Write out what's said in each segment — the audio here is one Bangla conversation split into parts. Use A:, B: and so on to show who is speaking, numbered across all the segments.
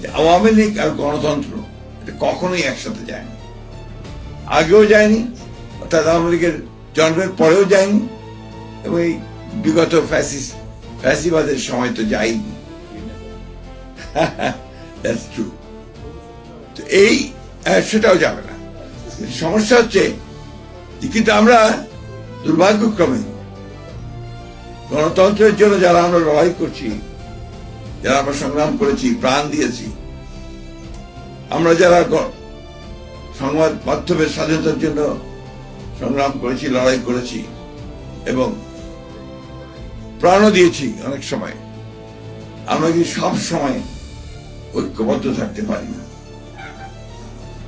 A: যে আওয়ামী লীগ আর গণতন্ত্র এটা কখনোই একসাথে যায়নি, আগেও যায়নি, অর্থাৎ আওয়ামী লীগের জন্মের পরেও যায়নি, এবং এই বিগত ফ্যাসিবাদের সময় তো যায়নি। That's true. তো এই সেটাও যাবে না। সমস্যা হচ্ছে কিন্তু আমরা দুর্ভাগ্যক্রমে গণতন্ত্রের জন্য যারা আমরা লড়াই করছি, যারা আমরা সংগ্রাম করেছি, প্রাণ দিয়েছি, আমরা যারা সংবাদ মাধ্যমের স্বাধীনতার জন্য সংগ্রাম করেছি, লড়াই করেছি এবং প্রাণও দিয়েছি অনেক সময়, আমরা কি সব সময় ঐক্যবদ্ধ থাকতে পারি না।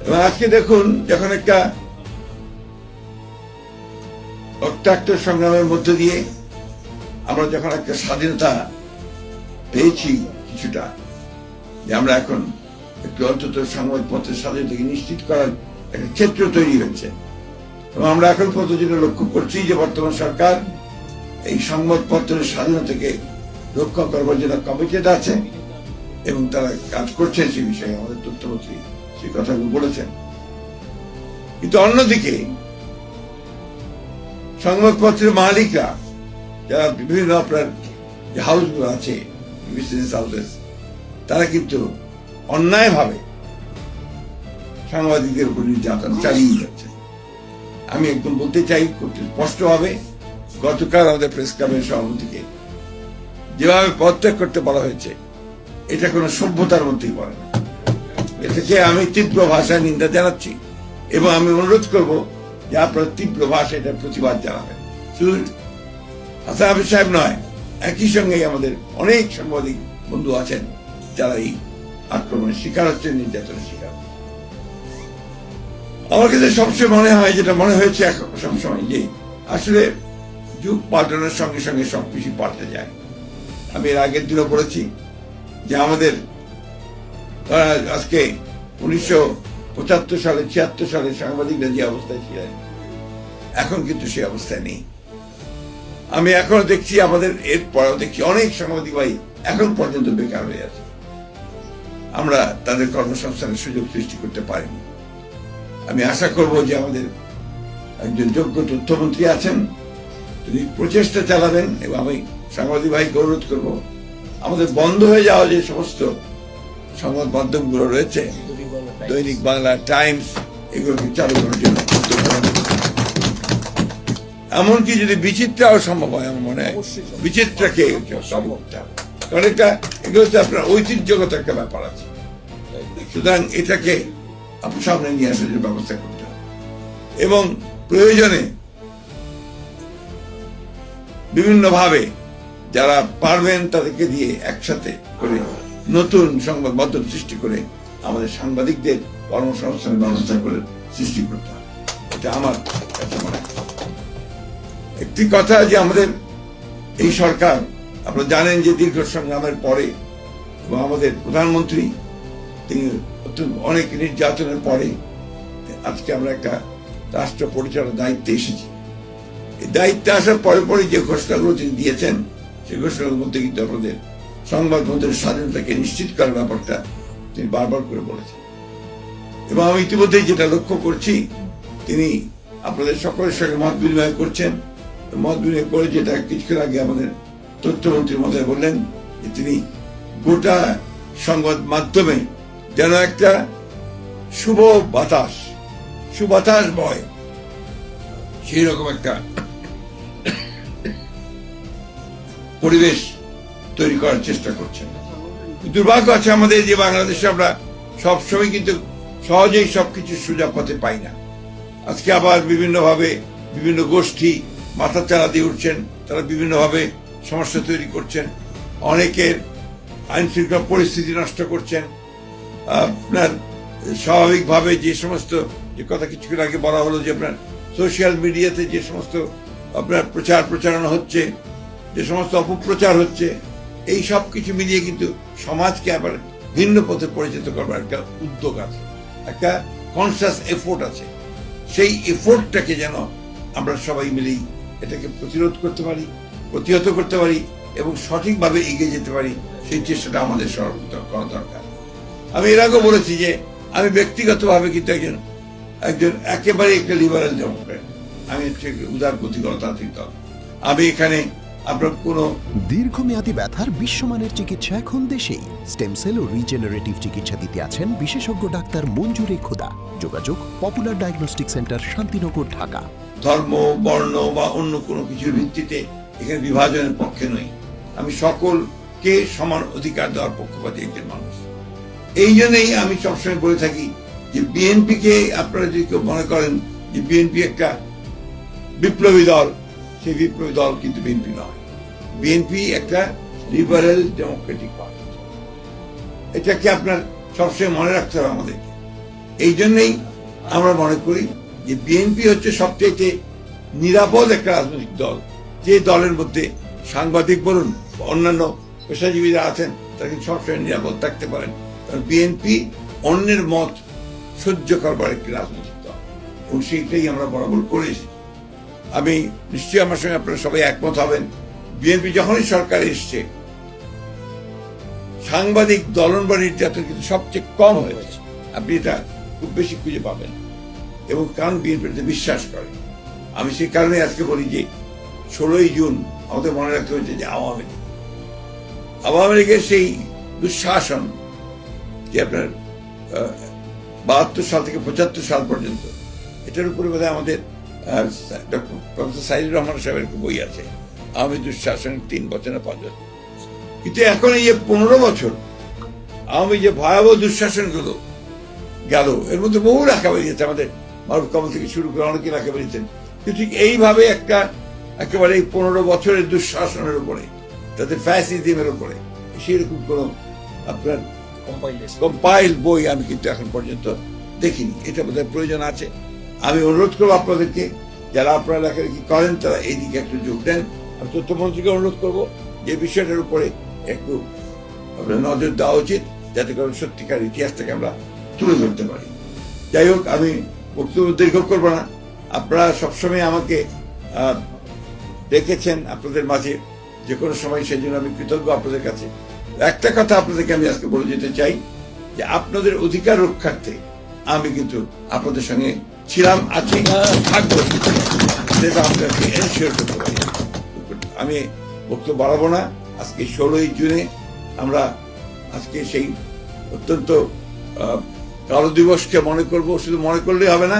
A: এবং আজকে দেখুন, যখন একটা রক্তাক্ত সংগ্রামের মধ্য দিয়ে আমরা যখন একটা স্বাধীনতা পেয়েছি কিছুটা, যে আমরা এখন একটু অন্তত সংবাদপত্রের স্বাধীনতাকে নিশ্চিত করার একটা ক্ষেত্র তৈরি হয়েছে, এবং আমরা এখন পর্যন্ত যেটা লক্ষ্য করছি যে বর্তমান সরকার এই সংবাদপত্রের স্বাধীনতাকে রক্ষা করবার জন্য কমিটেড আছে এবং তারা কাজ করছেন সে বিষয়ে। আমাদের তথ্যমন্ত্রী সেই কথাগুলো বলেছেন। কিন্তু অন্যদিকে সংবাদপত্রের মালিকরা, যারা বিভিন্ন আপনার যে হাউসগুলো আছে, বিজনেস হাউসেস, তারা কিন্তু অন্যায়ভাবে সাংবাদিকদের উপর নির্যাতন চালিয়ে যাচ্ছে। আমি একদম বলতে চাই খুব স্পষ্টভাবে, গতকাল আমাদের প্রেস ক্লাবের সভাপতিকে যেভাবে পদত্যাগ করতে বলা হয়েছে, এটা কোনো সভ্যতার মধ্যেই পড়ে না। এটাকে আমি তীব্র ভাষায় নিন্দা জানাচ্ছি এবং আমি অনুরোধ করব যে আপনারা তীব্র ভাষায় এটা প্রতিবাদ জানাবেন। শুধু হাসান হাফিজ সাহেব নয়, একই সঙ্গে আমাদের অনেক সাংবাদিক বন্ধু আছেন যারা এই আক্রমণের শিকার হচ্ছেন, নির্যাতনের শিকার। আমার কাছে সবসময় মনে হয়, যেটা মনে হয়েছে সবসময়, যে আসলে যুগ পাল্টানোর সঙ্গে সঙ্গে সবকিছু পাল্টে যায়। আমি এর আগের দিনও বলেছি যে আমাদের আজকে 1975 সালে 76 সালে সাংবাদিকরা যে অবস্থায় ছিলেন, এখন কিন্তু সেই অবস্থায় নেই। আমি এখনো দেখছি, আমাদের এর পরেও দেখছি অনেক সাংবাদিক ভাই এখন পর্যন্ত বেকার হয়ে আছে। আমরা তাদের কর্মসংস্থানের সুযোগ সৃষ্টি করতে পারিনি। আমি আশা করব যে আমাদের একজন যোগ্য তথ্যমন্ত্রী আছেন, তিনি প্রচেষ্টা চালাবেন, এবং আমি সাংবাদিক ভাইকে অনুরোধ করব আমাদের বন্ধ হয়ে যাওয়া যে সমস্ত সংবাদ মাধ্যমগুলো রয়েছে, দৈনিক বাংলা, টাইমস, এগুলোকে চালু করার জন্য, এমনকি যদি বিচিত্রাও সম্ভব হয়, আমার মনে হয় বিচিত্রাকে চালু করতে হবে, কারণ এগুলোতে আপনার ঐতিহ্যগত একটা ব্যাপার আছে। সুতরাং এটাকে আপনার সামনে নিয়ে আসার জন্য ব্যবস্থা করতে হবে, এবং প্রয়োজনে বিভিন্নভাবে যারা পারবেন তাদেরকে দিয়ে একসাথে করে নতুন সংবাদ মাধ্যম সৃষ্টি করে আমাদের সাংবাদিকদের কর্মসংস্থানের ব্যবস্থা করে সৃষ্টি করতে হবে। এটা আমার কাছে মনে হয়। একটি কথা, যে আমাদের এই সরকার, আপনারা জানেন যে দীর্ঘ সংগ্রামের পরে, এবং আমাদের প্রধানমন্ত্রী তিনি অনেক নির্যাতনের পরে আজকে আমরা একটা রাষ্ট্র পরিচালনার দায়িত্বে এসেছি। এই দায়িত্বে আসার পরে পরে যে ঘোষণাগুলো তিনি দিয়েছেন, সেই ঘোষণার মধ্যে কিন্তু আপনাদের সংবাদ মাধ্যমের স্বাধীনতাকে নিশ্চিত করার ব্যাপারটা তিনি বারবার করে বলেছেন। এবং আমি ইতিমধ্যেই যেটা লক্ষ্য করছি, তিনি আপনাদের সকলের সঙ্গে মত বিনিময় করছেন। মত বিনিময় করে যেটা কিছুক্ষণ আগে আমাদের তথ্যমন্ত্রী মহোদয় বললেন, যে তিনি গোটা সংবাদ মাধ্যমে যেন একটা শুভ বাতাস বয়, সেই রকম একটা পরিবেশ তৈরি করার চেষ্টা করছেন। দুর্ভাগ্য আছে আমাদের যে বাংলাদেশে আমরা সবসময় কিন্তু সহজেই সবকিছু সোজা পথে পাই না। আজকে আবার বিভিন্নভাবে বিভিন্ন গোষ্ঠী মাথা চারা দিয়ে উঠছেন, তারা বিভিন্নভাবে সমস্যা তৈরি করছেন, অনেকের আইন শৃঙ্খলা পরিস্থিতি নষ্ট করছেন। আপনার স্বাভাবিকভাবে যে সমস্ত যে কথা কিছুক্ষণ আগে বলা হলো, যে আপনার সোশ্যাল মিডিয়াতে যে সমস্ত আপনার প্রচারণা হচ্ছে, যে সমস্ত অপপ্রচার হচ্ছে, এই সব কিছু মিলিয়ে কিন্তু সমাজকে আবার ভিন্ন পথে পরিচিত করবার একটা উদ্যোগ আছে, একটা কনসিয়াস এফোর্ট আছে। সেই এফোর্টটাকে যেন আমরা সবাই মিলেই এটাকে প্রতিরোধ করতে পারি, প্রতিহত করতে পারি এবং সঠিকভাবে এগিয়ে যেতে পারি, সেই চেষ্টাটা আমাদের করা দরকার। আমি এর আগেও বলেছি যে আমি ব্যক্তিগতভাবে কিন্তু একজন একেবারে একটা লিবারেল ডেমোক্রেট। আমি হচ্ছে উদারপন্থী গণতান্ত্রিক দল। আমি এখানে আপনার কোন
B: দীর্ঘমেয়াদী ব্যথার বিশ্বমানের চিকিৎসা এখন দেশেই। স্টেম সেল ও রিজেনারেটিভ চিকিৎসা দিতে আছেন বিশেষজ্ঞ ডাক্তার মঞ্জুরে খোদা। যোগাযোগ popular diagnostic centre, Shantinagar, Dhaka.
A: ধর্ম, বর্ণ বা অন্য কোনো কিছুর ভিত্তিতে এখানে বিভাজনের পক্ষে নই। আমি সকলকে সমান অধিকার দেওয়ার পক্ষপাতী একজন মানুষ। এই জন্যই আমি সবসময় বলে থাকি যে বিএনপিকে আপনারা যদি কেউ মনে করেন যে বিএনপি একটা বিপ্লবী দল, সেই বিপ্লবী দল কিন্তু বিএনপি নয়। বিএনপি একটা লিবারেল ডেমোক্রেটিক পার্টি। এটাকে আপনার সবসময় মনে রাখতে হবে আমাদেরকে। এই জন্যই আমরা মনে করি যে বিএনপি হচ্ছে সবচেয়ে নিরাপদ একটা রাজনৈতিক দল, যে দলের মধ্যে সাংবাদিক বলুন অন্যান্য পেশাজীবীরা আছেন তারা কিন্তু সবসময় নিরাপদ থাকতে পারেন। কারণ বিএনপি অন্যের মত সহ্য করবার একটি রাজনৈতিক দল, এবং সেইটাই আমরা বরাবর করে এসেছি। আমি নিশ্চয়ই আমার সঙ্গে আপনারা সবাই একমত হবেন, বিএনপি যখনই সরকারে এসছে সাংবাদিক দলন বা নির্যাতন কিন্তু সবচেয়ে কম হয়েছে। আপনি এটা খুব বেশি খুঁজে পাবেন, এবং কারণ বিএনপিতে বিশ্বাস করে। আমি সেই কারণে আজকে বলি যে 16ই জুন আমাদের মনে রাখতে হয়েছে যে আওয়ামী লীগের সেই দুঃশাসন যে আপনার 72 সাল থেকে 75 সাল পর্যন্ত, এটার উপরে বোধহয় আমাদের প্রফেসর সাইদুর রহমান সাহেবের বই আছে, আওয়ামী দুঃশাসনের 3 বছর না 5 বছর। কিন্তু এখন এই যে 15 বছর আওয়ামী যে ভয়াবহ দুঃশাসন গুলো গেল, এর মধ্যে বহু রাখা বেরিয়েছে, আমাদের মারুফ কামাল থেকে শুরু করে অনেকে রাখা বেরিয়েছেন। কিন্তু ঠিক এইভাবে একেবারে এই 15 বছরের দুঃশাসনের উপরে, তাদের ফ্যাসিজমের উপরে সেরকম কোন আপনার কম্পাইল বই আমি কিন্তু এখন পর্যন্ত দেখিনি। এটা বোধহয় প্রয়োজন আছে। আমি অনুরোধ করবো আপনাদেরকে, যারা আপনারা লেখালেখি করেন তারা এই দিকে একটু যোগ দেন। আমি তথ্যমন্ত্রীকে অনুরোধ করবো যে বিষয়টার উপরে একটু আপনার নজর দেওয়া উচিত, যাতে করে সত্যিকার ইতিহাসটাকে আমরা তুলে ধরতে পারি। যাই হোক, আমি বক্তব্য দীর্ঘ করবো না। আপনারা সবসময় আমাকে দেখেছেন আপনাদের মাঝে যে কোনো সময়, সেই জন্য আমি কৃতজ্ঞ আপনাদের কাছে। একটা কথা আপনাদেরকে আমি আজকে বলে যেতে চাই যে আপনাদের অধিকার রক্ষার্থে আমি কিন্তু আপনাদের সঙ্গে ছিলাম, আছি, থাকবো, সেটা আপনাকে এনশিওর করতে পারি। আমি বক্তব্য বাড়াবো না। আজকে 16ই জুনে আমরা আজকে সেই অত্যন্ত কালো দিবসকে মনে করব। শুধু মনে করলেই হবে না,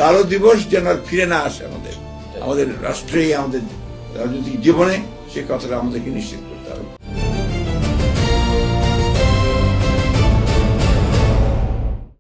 A: কালো দিবস যেন আর ফিরে না আসে আমাদের রাষ্ট্রে, আমাদের রাজনৈতিক জীবনে, সে কথাটা আমাদেরকে নিশ্চিত